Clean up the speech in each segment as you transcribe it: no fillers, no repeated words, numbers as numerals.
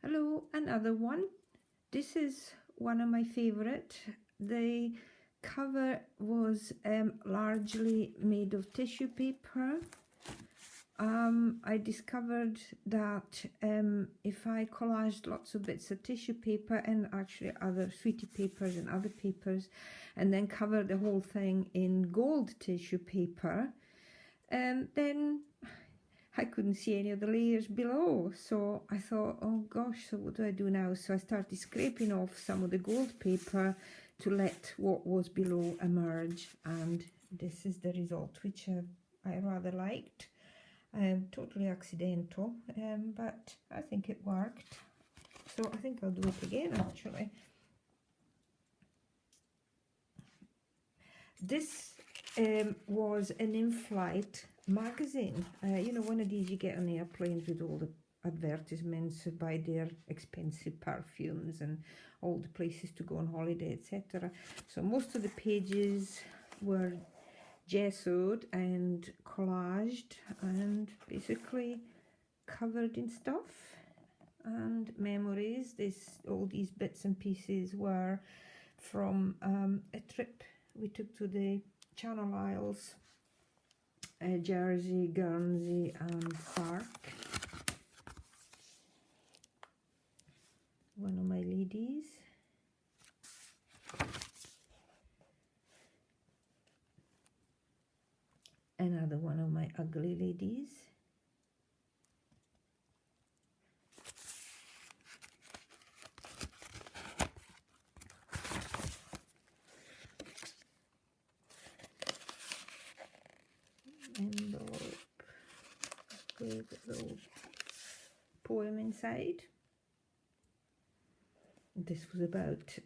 Hello, another one. This is one of my favorite. The cover was largely made of tissue paper. I discovered that if I collaged lots of bits of tissue paper and actually other sweetie papers and other papers, and then covered the whole thing in gold tissue paper, then I couldn't see any of the layers below. So I thought, oh gosh, so what do I do now? So I started scraping off some of the gold paper to let what was below emerge, and this is the result, which I rather liked. Totally accidental, but I think it worked. So I think I'll do it again actually. This was an in-flight magazine. You know, one of these you get on airplanes with all the advertisements by their expensive perfumes and all the places to go on holiday, etc. So most of the pages were gessoed and collaged and basically covered in stuff and memories. All these bits and pieces were from a trip we took to the Channel Isles, Jersey, Guernsey and Sark. One of my ladies. Another one of my ugly ladies. Envelope with a little poem inside. This was about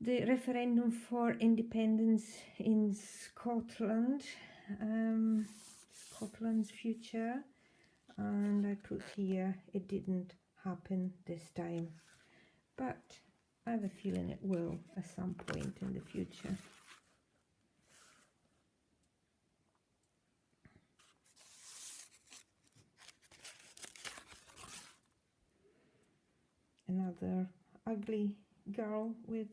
the referendum for independence in Scotland, Scotland's future, and I put here, it didn't happen this time, but I have a feeling it will at some point in the future. Another ugly girl with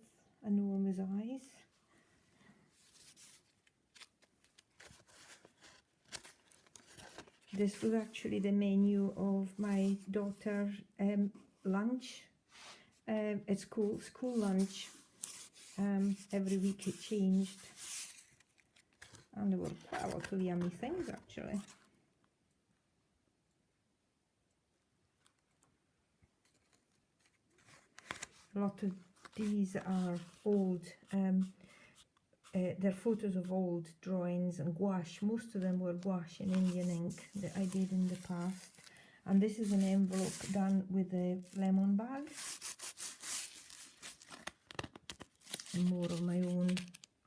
enormous eyes. This was actually the menu of my daughter's lunch at school lunch. Every week it changed, and there were quite a lot of yummy things actually. A lot of these are old, they're photos of old drawings and gouache. Most of them were gouache in Indian ink that I did in the past. And this is an envelope done with a lemon bag. And more of my own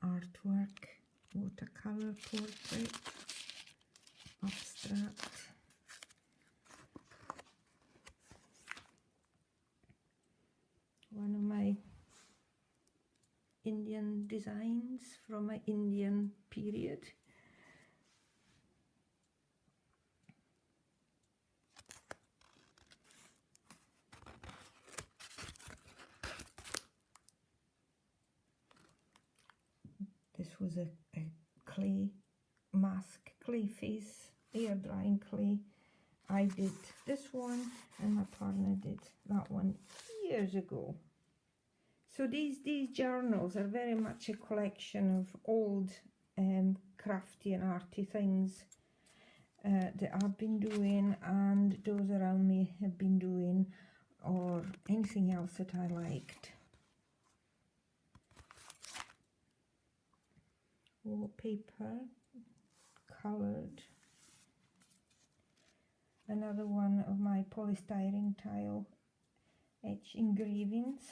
artwork, watercolour, portrait, abstract. One of my Indian designs from my Indian period. This was a clay mask, clay face, air drying clay. I did this one and my partner did that one years ago. So these journals are very much a collection of old crafty and arty things that I've been doing and those around me have been doing, or anything else that I liked. Wallpaper, coloured. Another one of my polystyrene tile etch engravings.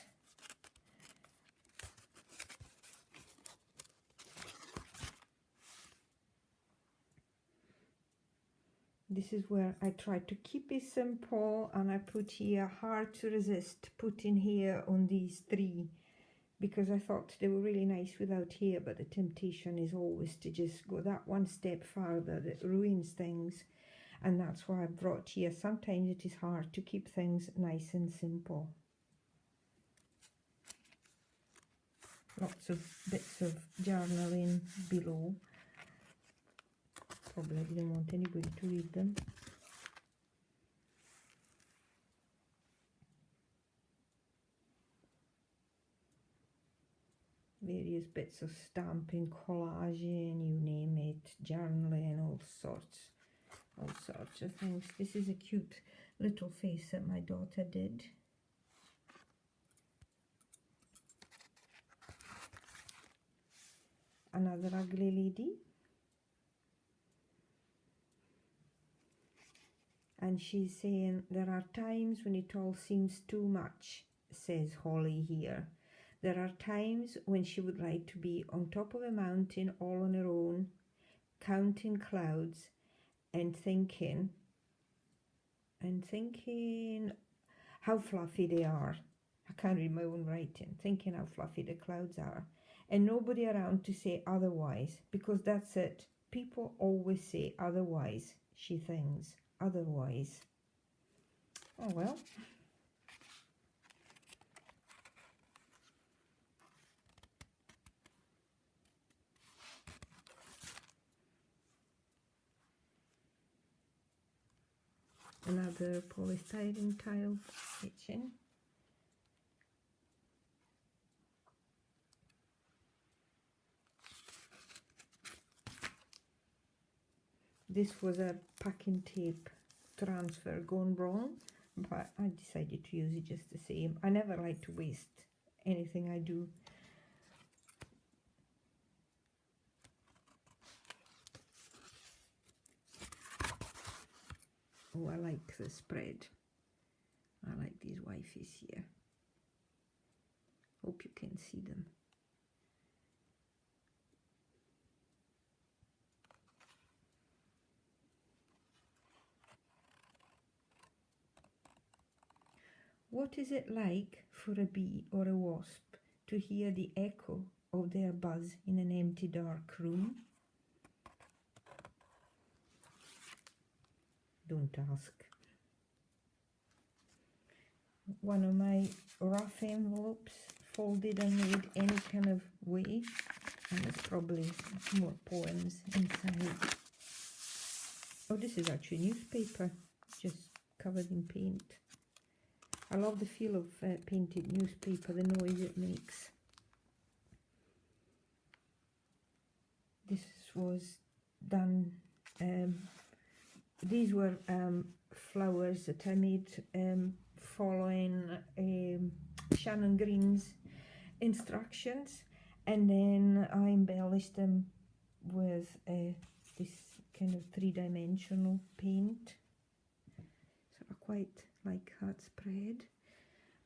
This is where I try to keep it simple, and I put here hard to resist, put in here on these three, because I thought they were really nice without here, but the temptation is always to just go that one step farther that ruins things. and that's why I brought here. Sometimes it is hard to keep things nice and simple. Lots of bits of journaling below. Probably I didn't want anybody to read them. Various bits of stamping, collaging, you name it, journaling, all sorts of things. This is a cute little face that my daughter did. Another ugly lady. And she's saying, there are times when it all seems too much, says Holly here. There are times when she would like to be on top of a mountain all on her own, counting clouds and thinking how fluffy they are. I can't read my own writing. Thinking how fluffy the clouds are. And nobody around to say otherwise, because that's it. People always say otherwise, she thinks. Otherwise. Oh well. Another polystyrene tile kitchen. This was a packing tape transfer gone wrong, but I decided to use it just the same. I never like to waste anything I do. Oh, I like the spread. I like these wifeys here. Hope you can see them. What is it like for a bee or a wasp to hear the echo of their buzz in an empty, dark room? Don't ask. One of my rough envelopes, folded and made any kind of way, and there's probably more poems inside. Oh, this is actually newspaper, just covered in paint. I love the feel of painted newspaper, the noise it makes. This was done, these were flowers that I made following Shannon Green's instructions, and then I embellished them with this kind of three-dimensional paint. So I quite like that spread.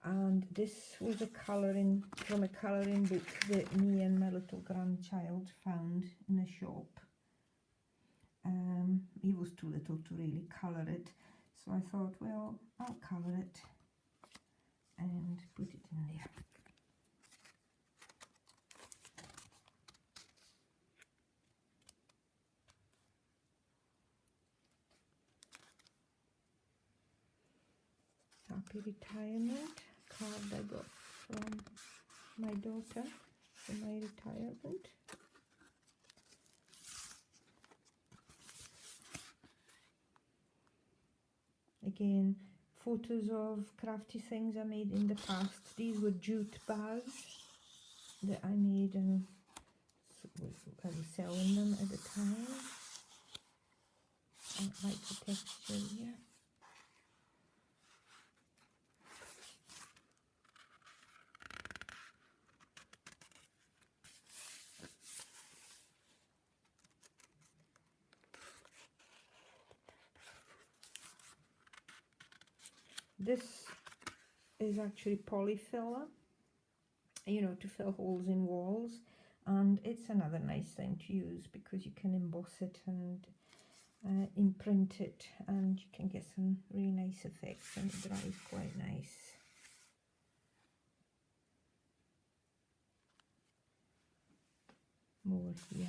And this was a colouring from a colouring book that me and my little grandchild found in a shop. He was too little to really colour it, so I thought, well, I'll colour it and put it in there. Happy retirement card I got from my daughter for my retirement. Again, photos of crafty things I made in the past. These were jute bags that I made, and I was selling them at the time. I like the texture here. This is actually polyfiller, you know, to fill holes in walls, and it's another nice thing to use because you can emboss it and imprint it, and you can get some really nice effects, and it dries quite nice. More here.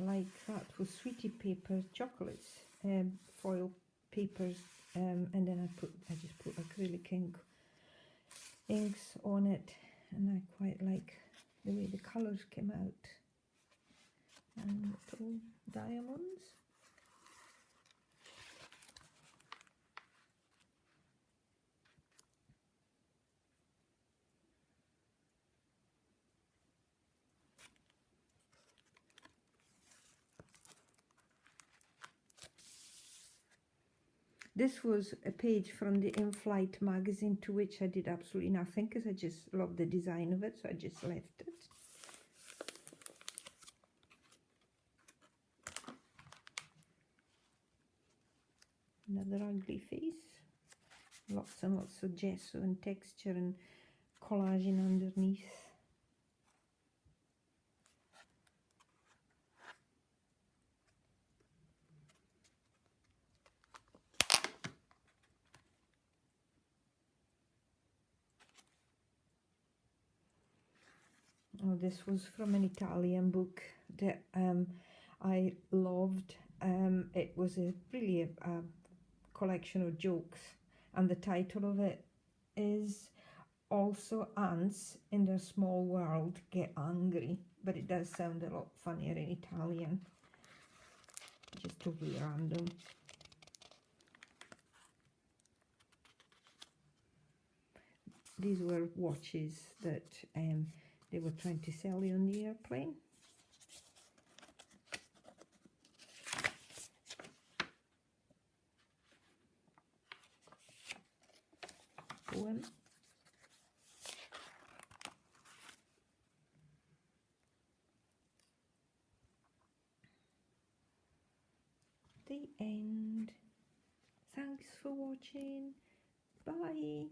like that with sweetie paper chocolates, foil papers, and then I just put acrylic inks on it, and I quite like the way the colours came out, and little diamonds. This was a page from the In-Flight magazine, to which I did absolutely nothing because I just loved the design of it, so I just left it. Another ugly face. Lots and lots of gesso and texture and collaging underneath. Oh, this was from an Italian book that I loved. It was really a collection of jokes, and the title of it is Also Ants in Their Small World Get Angry, but it does sound a lot funnier in Italian. Just totally random. These were watches that they were trying to sell you on the airplane. Poem. The end. Thanks for watching. Bye.